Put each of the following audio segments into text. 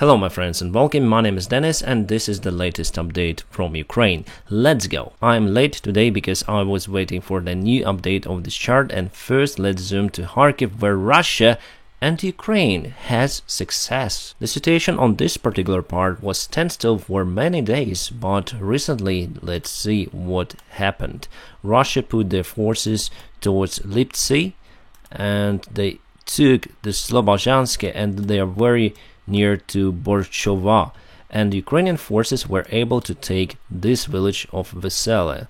Hello my friends and welcome, my name is Dennis and this is the latest update from Ukraine. Let's go! I'm late today because I was waiting for the new update of this chart, and first let's zoom to Kharkiv, where Russia and Ukraine has success. The situation on this particular part was standstill for many days, but recently let's see what happened. Russia put their forces towards Liptsi and they took the Sieverodonetsk, and they are very near to Borchova, and Ukrainian forces were able to take this village of Vesele.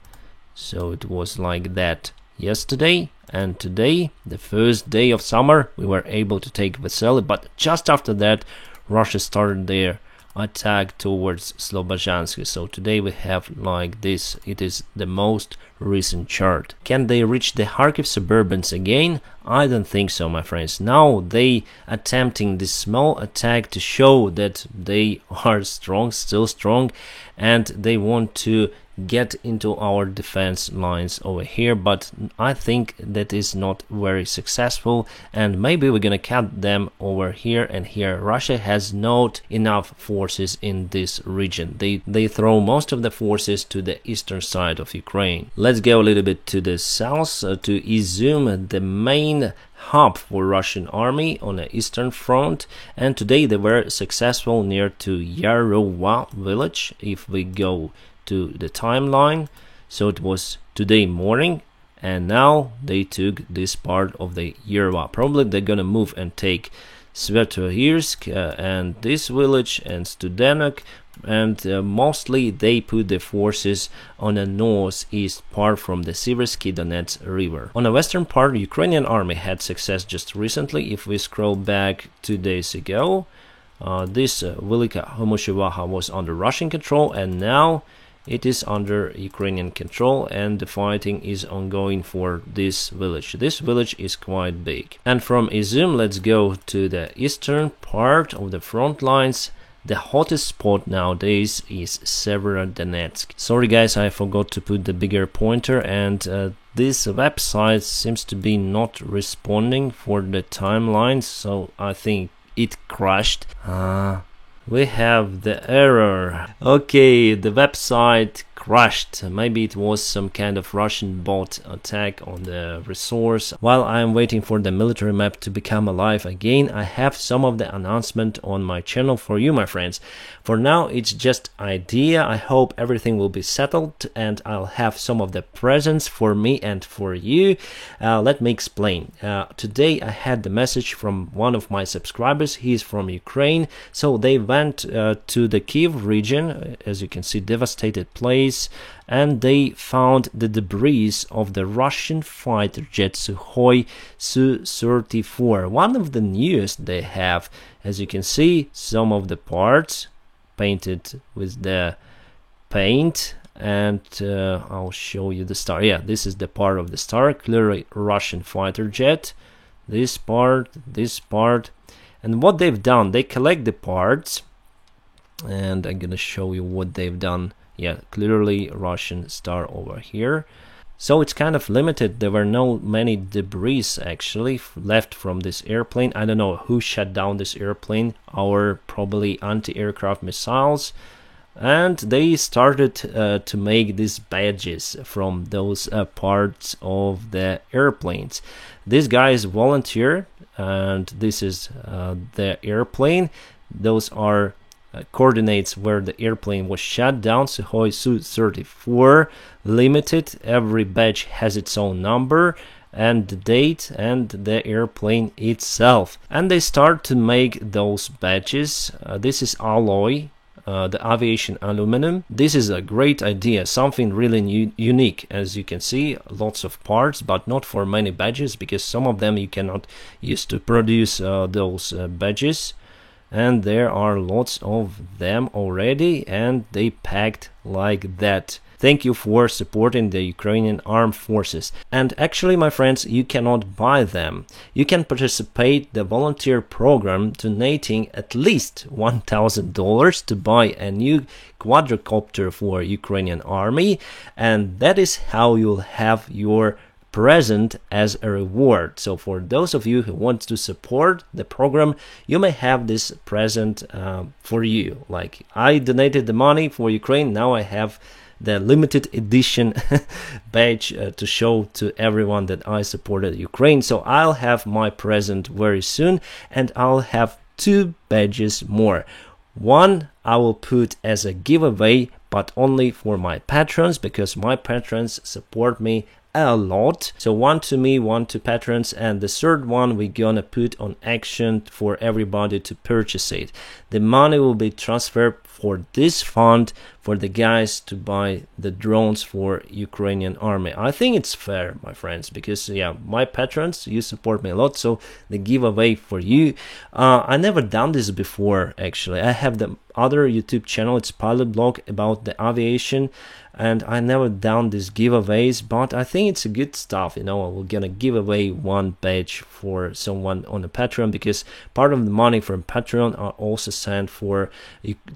So it was like that yesterday, and today, the first day of summer, we were able to take Vesele, but just after that Russia started their attack towards Sieverodonetsk. So today we have like this. It is the most recent chart. Can they reach the Kharkiv suburbans again? I don't think so, my friends. Now they attempting this small attack to show that they are strong, still strong, and they want to get into our defense lines over here, but I think that is not very successful, and maybe we're gonna cut them over here and here. Russia has not enough forces in this region. They throw most of the forces to the eastern side of Ukraine. Let's go a little bit to the south, to Izum, the main hub for Russian army on the eastern front, and today they were successful near to Yarova village. If we go to the timeline, so it was today morning, and now they took this part of the Yarova. Probably they're gonna move and take Sieverodonetsk and this village and Studenok, and mostly they put the forces on the northeast part from the Sieverodonetsk river. On the western part, Ukrainian army had success just recently. If we scroll back 2 days ago, this Velika Homoshevaha was under Russian control, and now it is under Ukrainian control, and the fighting is ongoing for this village. This village is quite big. And from Izum, let's go to the eastern part of the front lines. The hottest spot nowadays is Sieverodonetsk. Sorry guys, I forgot to put the bigger pointer, and this website seems to be not responding for the timelines, so I think it crashed. We have the error. Okay, the website crashed. Maybe it was some kind of Russian bot attack on the resource. While I am waiting for the military map to become alive again, I have some of the announcement on my channel for you, my friends. For now, it's just idea. I hope everything will be settled, and I'll have some of the presents for me and for you. Let me explain. Today I had the message from one of my subscribers. He's from Ukraine, so they went to the Kiev region, as you can see, devastated place, and they found the debris of the Russian fighter jet Sukhoi Su-34, one of the newest they have. As you can see, some of the parts painted with the paint, and I'll show you the star. Yeah, this is the part of the star, clearly Russian fighter jet. This part, and what they've done, they collect the parts, and I'm gonna show you what they've done. Yeah, clearly Russian star over here. So it's kind of limited. There were no many debris actually left from this airplane. I don't know who shut down this airplane, our probably anti-aircraft missiles. And they started to make these badges from those parts of the airplanes. This guy is volunteer, and this is the airplane. Those are coordinates where the airplane was shut down. Sukhoi Su-34 limited. Every badge has its own number and the date and the airplane itself. And they start to make those badges. This is alloy, the aviation aluminum. This is a great idea, something really unique. As you can see, lots of parts, but not for many badges, because some of them you cannot use to produce those badges. And there are lots of them already, and they packed like that. Thank you for supporting the Ukrainian armed forces. And actually, my friends, you cannot buy them. You can participate the volunteer program, donating at least $1,000 to buy a new quadricopter for Ukrainian army, and that is how you'll have your present as a reward. So for those of you who want to support the program, you may have this present for you. Like, I donated the money for Ukraine, now I have the limited edition badge to show to everyone that I supported Ukraine. So I'll have my present very soon, and I'll have 2 badges more. One I will put as a giveaway, but only for my patrons, because my patrons support me a lot. So one to me, one to patrons, and the third one we're gonna put on action for everybody to purchase it. The money will be transferred for this fund for the guys to buy the drones for Ukrainian army. I think it's fair, my friends, because yeah, my patrons, you support me a lot, so the giveaway for you. I never done this before, actually. I have the other YouTube channel, it's pilot blog about the aviation, and I never done these giveaways, but I think it's a good stuff. You know, we're gonna give away 1 badge for someone on the Patreon, because part of the money from Patreon are also sent for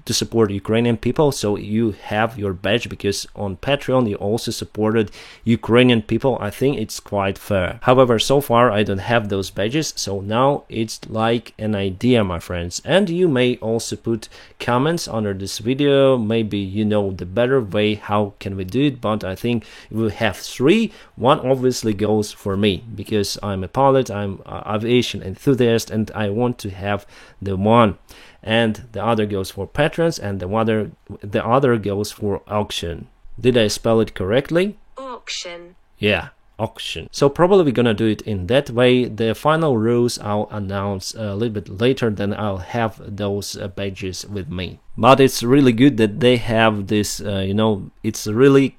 to support Ukrainian people. So you have your badge because on Patreon you also supported Ukrainian people. I think it's quite fair. However, so far I don't have those badges, so now it's like an idea, my friends. And you may also put comments under this video. Maybe you know the better way how can we do it, but I think we have 3. One obviously goes for me because I'm a pilot, I'm an aviation enthusiast, and I want to have the one. And the other goes for patrons, and the other goes for auction. Did I spell it correctly? Auction. Yeah, auction. So probably we're gonna do it in that way. The final rules I'll announce a little bit later, then I'll have those badges with me. But it's really good that they have this, you know, it's really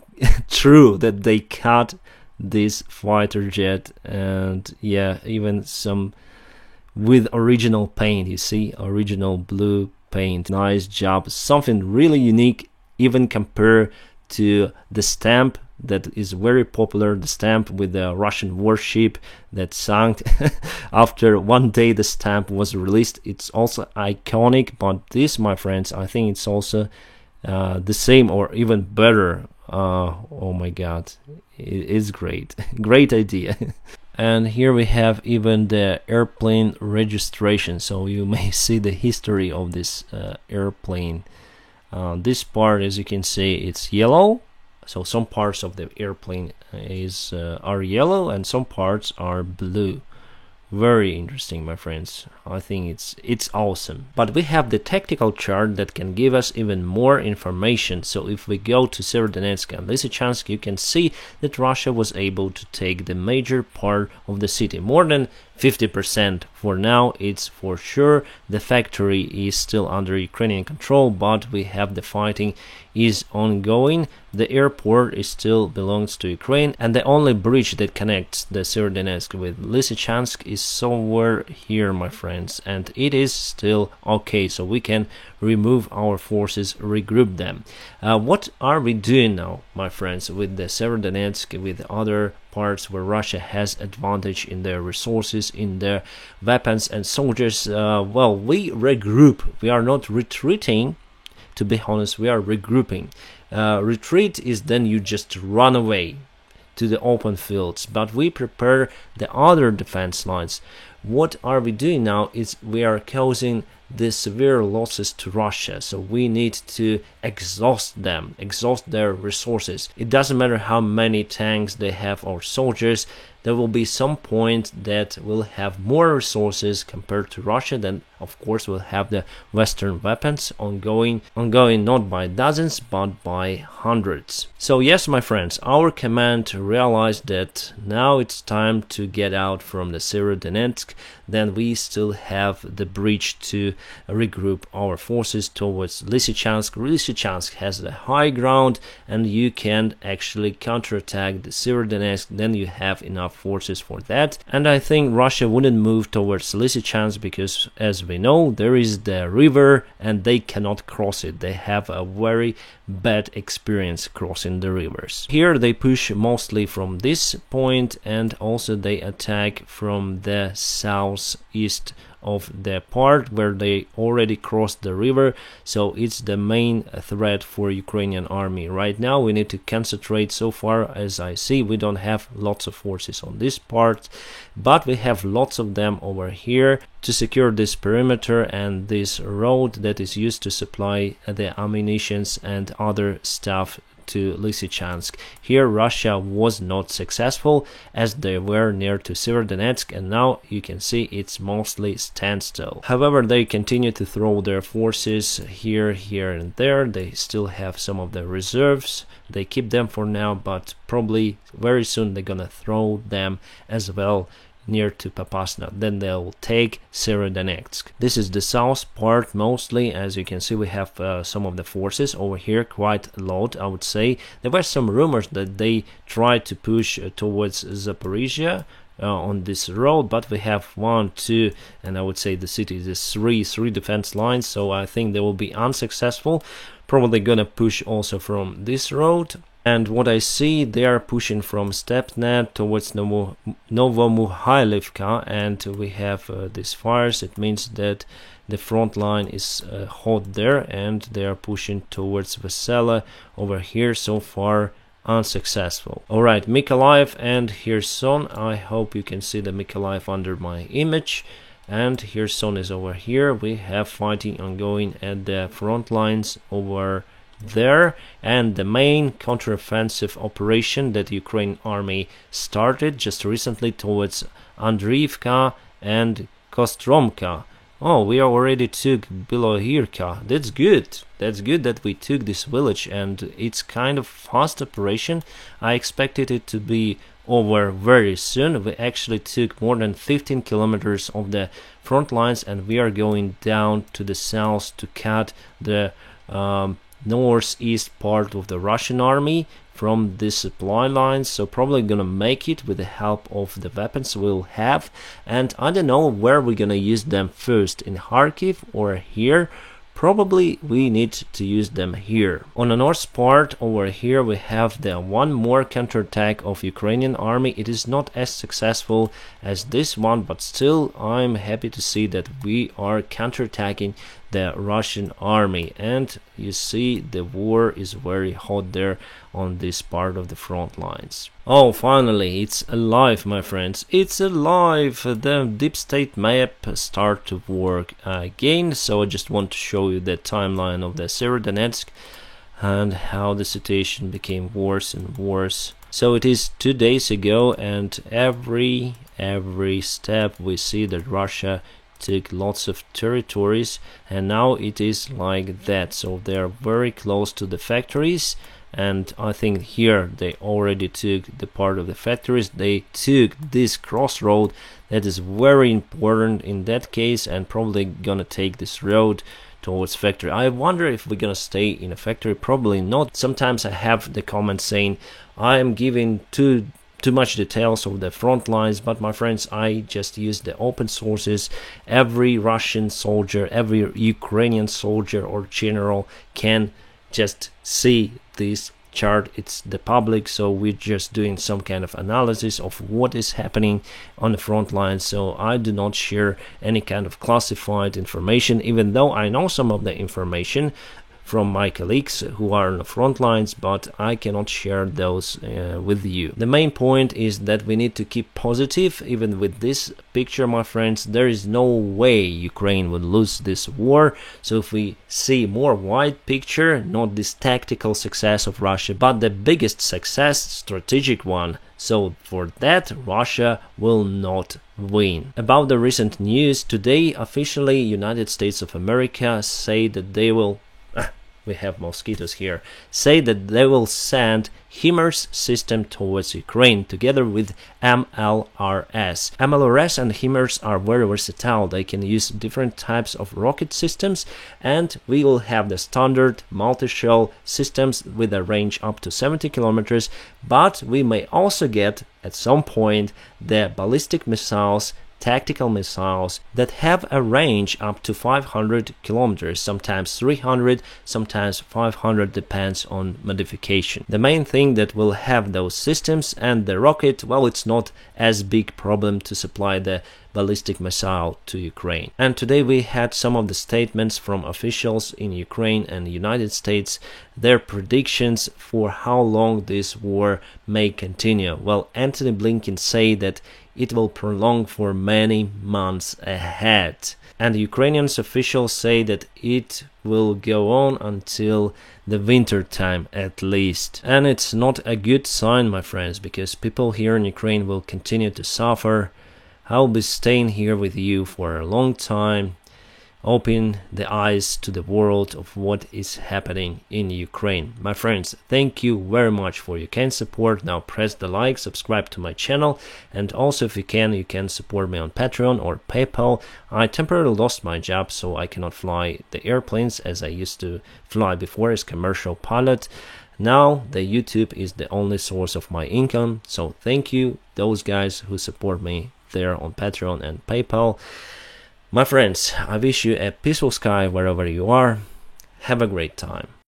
true that they cut this fighter jet, and yeah, even some with original paint. You see, original blue paint. Nice job. Something really unique, even compared to the stamp that is very popular, the stamp with the Russian warship that sank after 1 day the stamp was released. It's also iconic, but this, my friends, I think it's also the same or even better. Oh my god, it is great. Great idea. And here we have even the airplane registration, so you may see the history of this airplane. This part, as you can see, it's yellow, so some parts of the airplane are yellow and some parts are blue. Very interesting, my friends. I think it's awesome. But we have the tactical chart that can give us even more information. So if we go to Sieverodonetsk and Lysychansk, you can see that Russia was able to take the major part of the city, more than 50%. For now, it's for sure. The factory is still under Ukrainian control, but we have the fighting is ongoing. The airport is still belongs to Ukraine, and the only bridge that connects the Sieverodonetsk with Lysychansk is somewhere here, my friends, and it is still okay, so we can remove our forces, regroup them. What are we doing now, my friends, with the Sieverodonetsk, with other parts where Russia has advantage in their resources, in their weapons and soldiers? Well, we regroup. We are not retreating, to be honest, we are regrouping. Retreat is then you just run away to the open fields, but we prepare the other defense lines. What are we doing now is we are causing the severe losses to Russia, so we need to exhaust them, exhaust their resources. It doesn't matter how many tanks they have or soldiers, there will be some point that will have more resources compared to Russia. Then of course we'll have the Western weapons ongoing not by dozens but by hundreds. So yes, my friends, our command realized that now it's time to get out from the Sieverodonetsk. Then we still have the bridge to regroup our forces towards Lysychansk. Lysychansk has the high ground and you can actually counterattack the Sieverodonetsk. Then you have enough forces for that, and I think Russia wouldn't move towards Lysychansk because, as we know, there is the river and they cannot cross it. They have a very bad experience crossing the rivers. Here they push mostly from this point, and also they attack from the southeast of the part where they already crossed the river, so it's the main threat for Ukrainian army. Right now we need to concentrate. So far as I see, we don't have lots of forces on this part, but we have lots of them over here to secure this perimeter and this road that is used to supply the ammunitions and other stuff to Lysychansk. Here Russia was not successful as they were near to Sieverodonetsk, and now you can see it's mostly standstill. However, they continue to throw their forces here and there. They still have some of the reserves. They keep them for now, but probably very soon they're gonna throw them as well near to Popasna. Then they'll take Sieverodonetsk. This is the south part mostly. As you can see, we have some of the forces over here, quite a lot, I would say. There were some rumors that they tried to push towards Zaporizhia on this road, but we have 1, 2, and I would say the city is three defense lines, so I think they will be unsuccessful. Probably gonna push also from this road. And what I see, they are pushing from Stepnet towards Novomuhailivka, and we have these fires. It means that the front line is hot there, and they are pushing towards Vesela over here. So far unsuccessful. Alright, Mykolaiv and Kherson. I hope you can see the Mykolaiv under my image. And Kherson is over here. We have fighting ongoing at the front lines over there, and the main counteroffensive operation that Ukraine army started just recently towards Andriivka and Kostromka. Oh, we already took Bilohirka. That's good. That's good that we took this village, and it's kind of fast operation. I expected it to be over very soon. We actually took more than 15 kilometers of the front lines, and we are going down to the south to cut the northeast part of the Russian army from this supply lines. So probably gonna make it with the help of the weapons we'll have, and I don't know where we're gonna use them first, in Kharkiv or here. Probably we need to use them here. On the north part over here we have the one more counterattack of Ukrainian army. It is not as successful as this one, but still I'm happy to see that we are counterattacking the Russian army, and you see the war is very hot there on this part of the front lines. Oh, finally it's alive, my friends, it's alive. The deep state map start to work again. So I just want to show you the timeline of the Sieverodonetsk and how the situation became worse and worse. So it is 2 days ago, and every step we see that Russia took lots of territories, and now it is like that. So they are very close to the factories, and I think here they already took the part of the factories. They took this crossroad that is very important in that case, and probably gonna take this road towards factory. I wonder if we're gonna stay in a factory. Probably not. Sometimes I have the comments saying I am giving too much details of the front lines, but my friends, I just use the open sources. Every Russian soldier, every Ukrainian soldier or general can just see this chart. It's the public, so we're just doing some kind of analysis of what is happening on the front lines. So I do not share any kind of classified information, even though I know some of the information from my colleagues who are on the front lines, but I cannot share those with you. The main point is that we need to keep positive. Even with this picture, my friends, there is no way Ukraine would lose this war. So if we see more wide picture, not this tactical success of Russia, but the biggest success, strategic one, so for that Russia will not win. About the recent news, today officially United States of America say that they will we have mosquitoes here, say that they will send HIMARS system towards Ukraine together with MLRS. MLRS and HIMARS are very versatile. They can use different types of rocket systems, and we will have the standard multi-shell systems with a range up to 70 kilometers, but we may also get at some point the ballistic missiles, tactical missiles that have a range up to 500 kilometers, sometimes 300, sometimes 500, depends on modification. The main thing that will have those systems, and the rocket, well, it's not as big problem to supply the ballistic missile to Ukraine. And today we had some of the statements from officials in Ukraine and the United States, their predictions for how long this war may continue. Well, Antony Blinken said that it will prolong for many months ahead. And the Ukrainian officials say that it will go on until the winter time at least. And it's not a good sign, my friends, because people here in Ukraine will continue to suffer. I'll be staying here with you for a long time, open the eyes to the world of what is happening in Ukraine. My friends, thank you very much for your kind support. Now press the like, subscribe to my channel, and also if you can support me on Patreon or PayPal. I temporarily lost my job, so I cannot fly the airplanes as I used to fly before as commercial pilot. Now the YouTube is the only source of my income, so thank you those guys who support me there on Patreon and PayPal. My friends, I wish you a peaceful sky wherever you are. Have a great time.